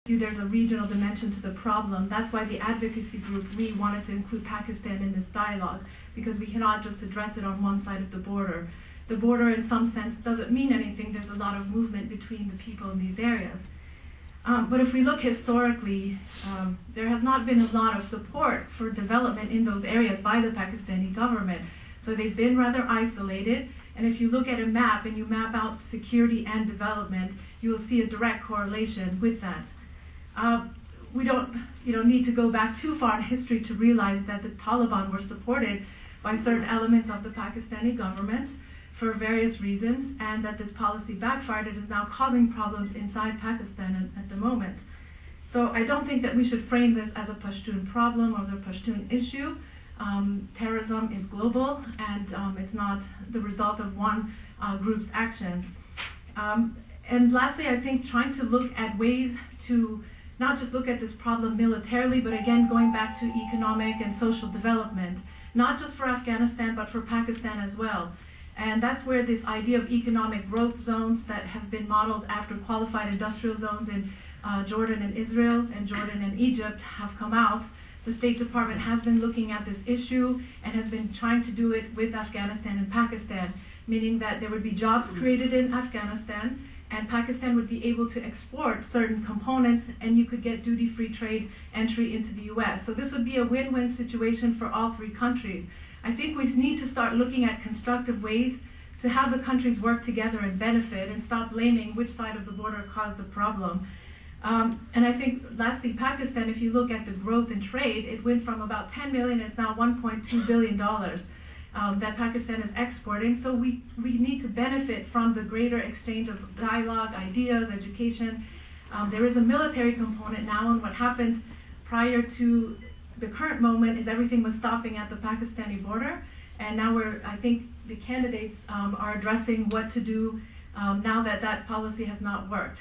There's a regional dimension to the problem. That's why the advocacy group, we wanted to include Pakistan in this dialogue, because we cannot just address it on one side of the border. The border, in some sense, doesn't mean anything. There's a lot of movement between the people in these areas. But if we look historically, there has not been a lot of support for development in those areas by the Pakistani government. So they've been rather isolated. And if you look at a map and you map out security and development, you will see a direct correlation with that. We don't need to go back too far in history to realize that the Taliban were supported by certain elements of the Pakistani government for various reasons, and that this policy backfired. It is now causing problems inside Pakistan at the moment. So I don't think that we should frame this as a Pashtun problem or as a Pashtun issue. Terrorism is global, and it's not the result of one group's action. And lastly, I think trying to look at ways to not just look at this problem militarily, but again going back to economic and social development, not just for Afghanistan, but for Pakistan as well. And that's where this idea of economic growth zones that have been modeled after qualified industrial zones in Jordan and Israel and Jordan and Egypt have come out. The State Department has been looking at this issue and has been trying to do it with Afghanistan and Pakistan, meaning that there would be jobs created in Afghanistan, and Pakistan would be able to export certain components, and you could get duty-free trade entry into the US. So this would be a win-win situation for all three countries. I think we need to start looking at constructive ways to have the countries work together and benefit, and stop blaming which side of the border caused the problem. And I think, lastly, Pakistan, if you look at the growth in trade, it went from about 10 million, it's now $1.2 billion that Pakistan is exporting. So we need to benefit from the greater exchange of dialogue, ideas, education. There is a military component now, and what happened prior to the current moment is everything was stopping at the Pakistani border. And now I think the candidates are addressing what to do now that that policy has not worked.